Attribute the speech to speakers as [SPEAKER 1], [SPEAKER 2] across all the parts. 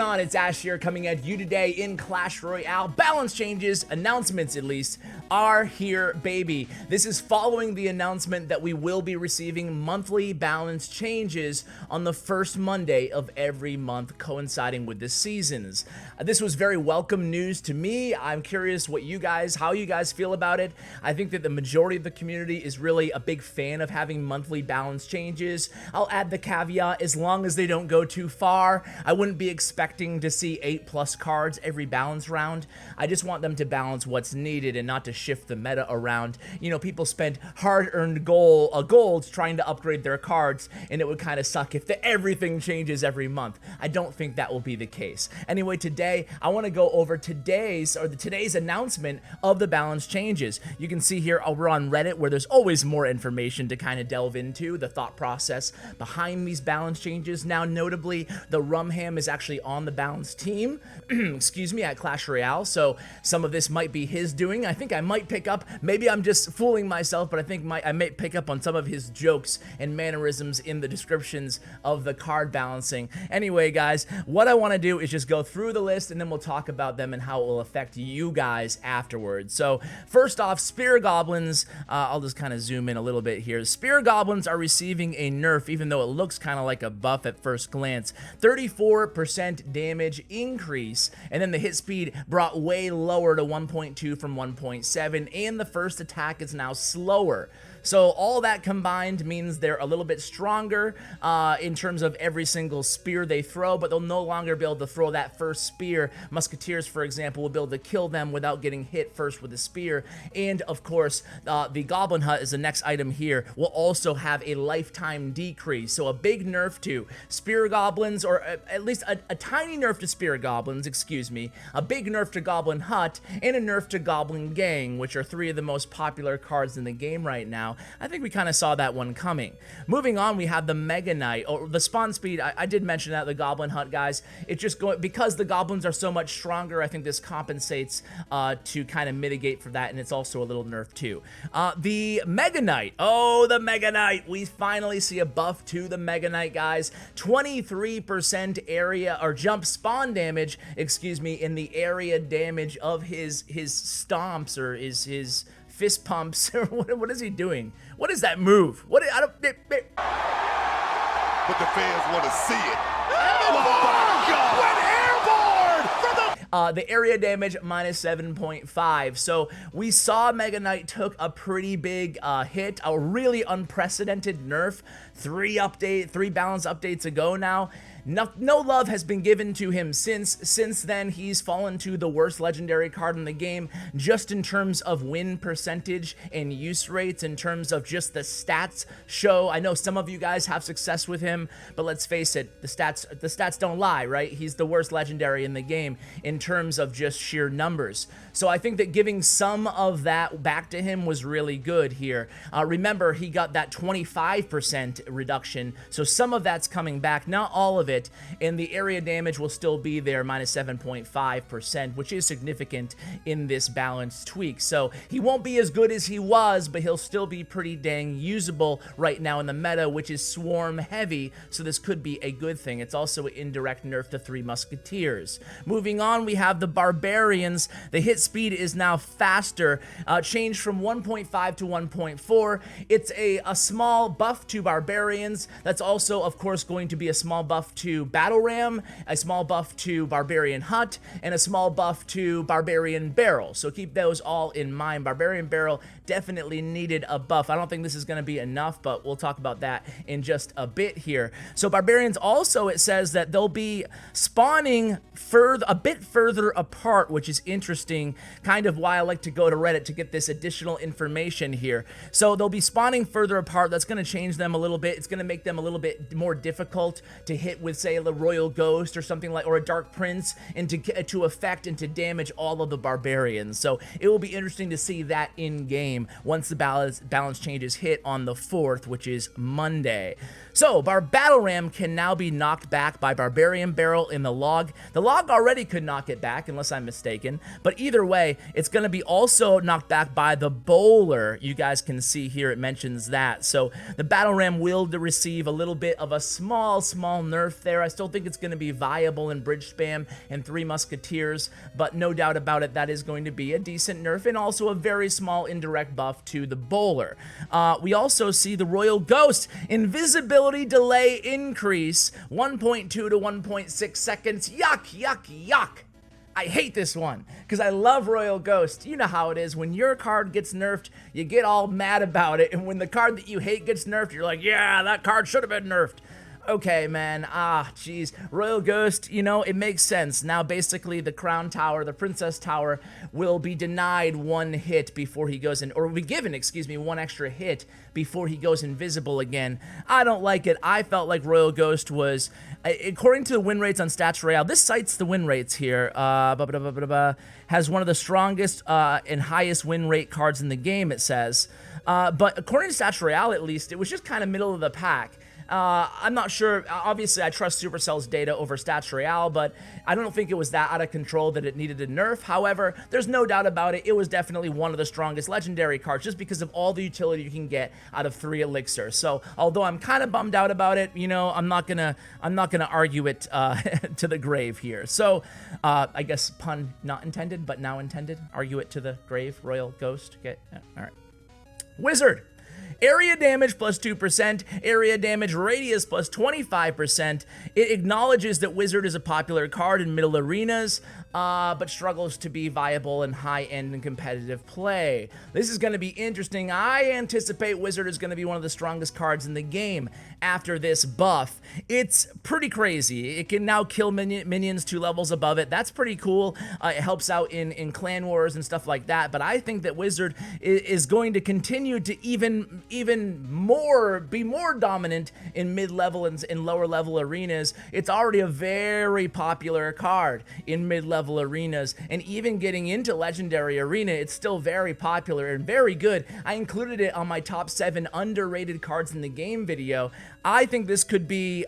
[SPEAKER 1] on? It's Ash here coming at you today in Clash Royale. Balance changes, announcements at least, are here, baby. This is following the announcement that we will be receiving monthly balance changes on the first Monday of every month, coinciding with the seasons. This was very welcome news to me. I'm curious how you guys feel about it. I think that the majority of the community is really a big fan of having monthly balance changes. I'll add the caveat, as long as they don't go too far. I wouldn't be expecting to see 8+ cards every balance round. I just want them to balance what's needed and not to shift the meta around. You know, people spend hard-earned gold trying to upgrade their cards, and it would kind of suck if everything changes every month. I don't think that will be the case. Anyway, today I want to go over today's announcement of the balance changes. You can see here over on Reddit where there's always more information to kind of delve into the thought process behind these balance changes. Now, notably, the Rumham is actually on the balance team, excuse me, at Clash Royale, so some of this might be his doing. I think I might pick up, maybe I'm just fooling myself, but I think I might pick up on some of his jokes and mannerisms in the descriptions of the card balancing. Anyway, guys, what I want to do is just go through the list and then we'll talk about them and how it will affect you guys afterwards. So first off, Spear Goblins, I'll just kind of zoom in a little bit here. Spear Goblins are receiving a nerf, even though it looks kind of like a buff at first glance. 34% damage increase, and then the hit speed brought way lower to 1.2 from 1.7, and the first attack is now slower. So all that combined means they're a little bit stronger in terms of every single spear they throw, but they'll no longer be able to throw that first spear. Musketeers, for example, will be able to kill them without getting hit first with a spear. And of course, the Goblin Hut is the next item here, will also have a lifetime decrease. So a big nerf to Spear Goblins, or at least a tiny nerf to Spear Goblins, excuse me, a big nerf to Goblin Hut, and a nerf to Goblin Gang, which are three of the most popular cards in the game right now. I think we kind of saw that one coming. Moving on, we have the Mega Knight, or the spawn speed. I did mention that, the Goblin Hut, guys. It's just going, because the goblins are so much stronger, I think this compensates to kind of mitigate for that, and it's also a little nerf too. The Mega Knight, the Mega Knight. We finally see a buff to the Mega Knight, guys. 23% area, or jump spawn damage, excuse me, in the area damage of his stomps, or his fist pumps. What is he doing? What is that move? But the
[SPEAKER 2] fans want to see it.
[SPEAKER 1] The area damage -7.5. So we saw Mega Knight took a pretty big hit, a really unprecedented nerf. 3 balance updates ago now. No love has been given to him since then. He's fallen to the worst legendary card in the game, just in terms of win percentage and use rates, in terms of just the stats show. I know some of you guys have success with him, but let's face it, the stats don't lie, right? He's the worst legendary in the game in terms of just sheer numbers. So I think that giving some of that back to him was really good here. Remember, he got that 25% reduction, so some of that's coming back, not all of it. And the area damage will still be there, -7.5%, which is significant in this balance tweak. So he won't be as good as he was, but he'll still be pretty dang usable right now in the meta, which is swarm heavy, so this could be a good thing. It's also an indirect nerf to 3 Musketeers. Moving on, we have the Barbarians. The hit speed is now faster, changed from 1.5 to 1.4. It's a small buff to Barbarians. That's also, of course, going to be a small buff to Battle Ram, a small buff to Barbarian Hut, and a small buff to Barbarian Barrel. So keep those all in mind. Barbarian Barrel definitely needed a buff. I don't think this is going to be enough, but we'll talk about that in just a bit here. So Barbarians also, it says that they'll be spawning a bit further apart, which is interesting, kind of why I like to go to Reddit to get this additional information here. So they'll be spawning further apart. That's going to change them a little bit. It's going to make them a little bit more difficult to hit with, say, the Royal Ghost or something like, or a Dark Prince, and to affect and to damage all of the Barbarians. So it will be interesting to see that in game once the balance changes hit on the 4th, which is Monday. So Battle Ram can now be knocked back by Barbarian Barrel in the log. The log already could knock it back, unless I'm mistaken, but either way, it's going to be also knocked back by the Bowler. You guys can see here it mentions that. So the Battle Ram will receive a little bit of a small nerf there. I still think it's going to be viable in Bridge Spam and Three Musketeers, but no doubt about it, that is going to be a decent nerf and also a very small indirect buff to the bowler. We also see the Royal Ghost invisibility delay increase 1.2 to 1.6 seconds. Yuck, yuck, yuck. I hate this one because I love Royal Ghost. You know how it is. When your card gets nerfed, you get all mad about it. And when the card that you hate gets nerfed, you're like, yeah, that card should have been nerfed. Okay, man. Jeez. Royal Ghost, you know, it makes sense. Now, basically, the Crown Tower, the Princess Tower, will be denied one hit before he goes in, or will be given, excuse me, one extra hit before he goes invisible again. I don't like it. I felt like Royal Ghost was, according to the win rates on Stats Royale, this cites the win rates here, has one of the strongest and highest win rate cards in the game, it says. But according to Stats Royale, at least, it was just kind of middle of the pack. I'm not sure. Obviously, I trust Supercell's data over Stats Royale, but I don't think it was that out of control that it needed a nerf. However, there's no doubt about it. It was definitely one of the strongest legendary cards just because of all the utility you can get out of 3 elixirs. So, although I'm kind of bummed out about it, you know, I'm not gonna argue it to the grave here. So, I guess pun not intended, but now intended. Argue it to the grave. Royal Ghost. Okay. Yeah, all right. Wizard. Area damage plus 2%, area damage radius plus 25%. It acknowledges that Wizard is a popular card in middle arenas, but struggles to be viable in high-end and competitive play. This is going to be interesting. I anticipate Wizard is going to be one of the strongest cards in the game after this buff. It's pretty crazy. It can now kill minions 2 levels above it. That's pretty cool. It helps out in clan wars and stuff like that, but I think that Wizard is going to continue to even more be more dominant in mid-level and in lower-level arenas. It's already a very popular card in mid-level arenas, and even getting into Legendary Arena, it's still very popular and very good. I included it on my top 7 underrated cards in the game video. I think this could be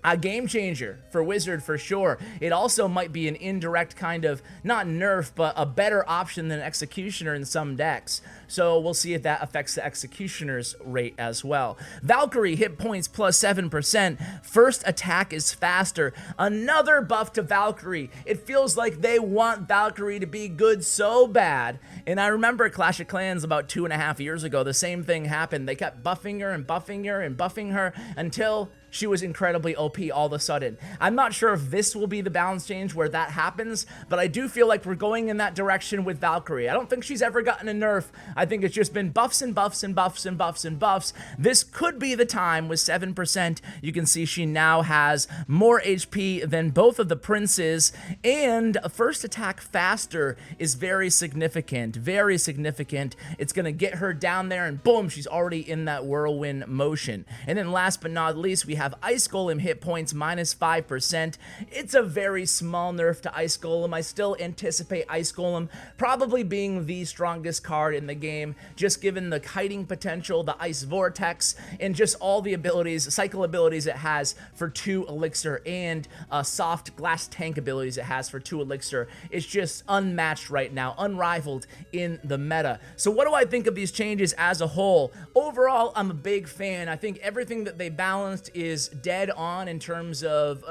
[SPEAKER 1] a game changer for Wizard for sure. It also might be an indirect kind of, not nerf, but a better option than Executioner in some decks. So we'll see if that affects the Executioner's rate as well. Valkyrie, hit points plus 7%. First attack is faster. Another buff to Valkyrie. It feels like they want Valkyrie to be good so bad. And I remember Clash of Clans about 2.5 years ago, the same thing happened. They kept buffing her and buffing her and buffing her until she was incredibly OP all of a sudden. I'm not sure if this will be the balance change where that happens, but I do feel like we're going in that direction with Valkyrie. I don't think she's ever gotten a nerf. I think it's just been buffs and buffs and buffs and buffs and buffs. This could be the time with 7%. You can see she now has more HP than both of the princes, and a first attack faster is very significant, very significant. It's gonna get her down there and boom, she's already in that whirlwind motion. And then last but not least, we have Ice Golem hit points minus 5%. It's a very small nerf to Ice Golem. I still anticipate Ice Golem probably being the strongest card in the game, just given the kiting potential, the Ice Vortex, and just all the abilities, cycle abilities it has for 2 elixir, and soft glass tank abilities it has for 2 elixir. It's just unmatched right now, unrivaled in the meta. So what do I think of these changes as a whole? Overall, I'm a big fan. I think everything that they balanced is dead on in terms of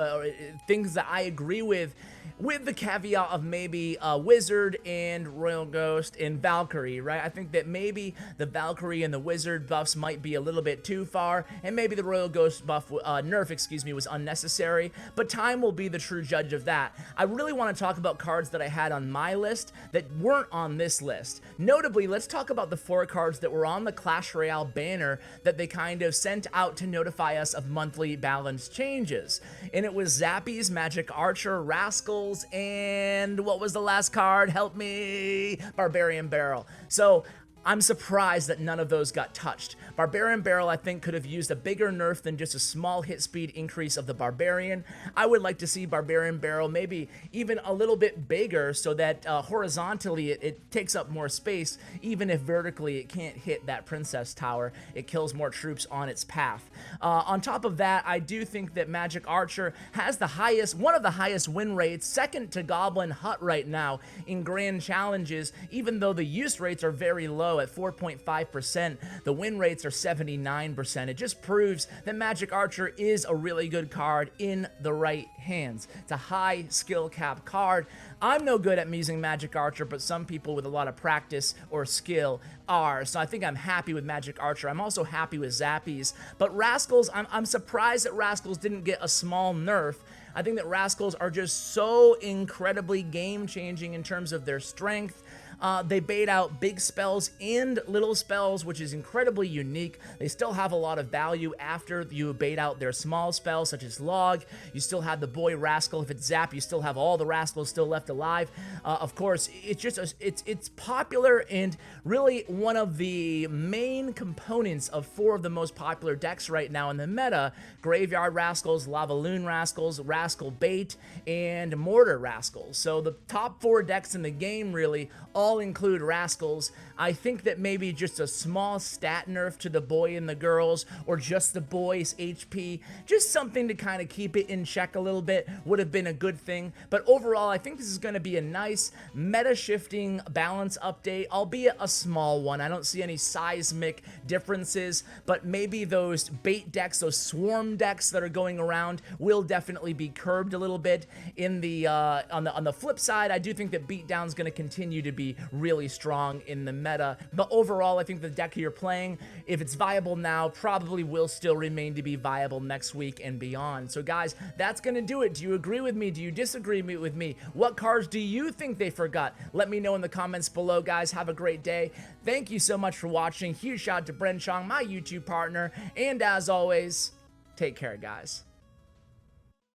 [SPEAKER 1] things that I agree with the caveat of maybe Wizard and Royal Ghost and Valkyrie, right? I think that maybe the Valkyrie and the Wizard buffs might be a little bit too far, and maybe the Royal Ghost buff, nerf, excuse me, was unnecessary, but time will be the true judge of that. I really want to talk about cards that I had on my list that weren't on this list. Notably, let's talk about the 4 cards that were on the Clash Royale banner that they kind of sent out to notify us of monthly balance changes. And it was Zappies, Magic Archer, Rascals, and what was the last card? Help me! Barbarian Barrel. So I'm surprised that none of those got touched. Barbarian Barrel, I think, could have used a bigger nerf than just a small hit speed increase of the Barbarian. I would like to see Barbarian Barrel maybe even a little bit bigger so that horizontally it takes up more space, even if vertically it can't hit that Princess Tower. It kills more troops on its path. On top of that, I do think that Magic Archer has the highest, one of the highest win rates, second to Goblin Hut right now in Grand Challenges, even though the use rates are very low. low at 4.5%. The win rates are 79%. It just proves that Magic Archer is a really good card in the right hands. It's a high skill cap card. I'm no good at using Magic Archer, but some people with a lot of practice or skill are. So I think I'm happy with Magic Archer. I'm also happy with Zappies. But Rascals, I'm surprised that Rascals didn't get a small nerf. I think that Rascals are just so incredibly game-changing in terms of their strength. They bait out big spells and little spells, which is incredibly unique. They still have a lot of value after you bait out their small spells, such as Log. You still have the boy Rascal. If it's Zap, you still have all the Rascals still left alive. Of course, it's just it's popular and really one of the main components of 4 of the most popular decks right now in the meta: Graveyard Rascals, Lavaloon Rascals, Rascal Bait, and Mortar Rascals. So the top 4 decks in the game really all include Rascals. I think that maybe just a small stat nerf to the boy and the girls, or just the boys' HP, just something to kind of keep it in check a little bit, would have been a good thing. But overall, I think this is going to be a nice meta-shifting balance update, albeit a small one. I don't see any seismic differences, but maybe those bait decks, those swarm decks that are going around, will definitely be curbed a little bit. In the on the flip side, I do think that beatdown is going to continue to be really strong in the meta. But overall, I think the deck you're playing, if it's viable now, probably will still remain to be viable next week and beyond. So guys, that's going to do it. Do you agree with me? Do you disagree with me? What cards do you think they forgot? Let me know in the comments below, guys. Have a great day. Thank you so much for watching. Huge shout out to Bren Chong, my YouTube partner. And as always, take care, guys.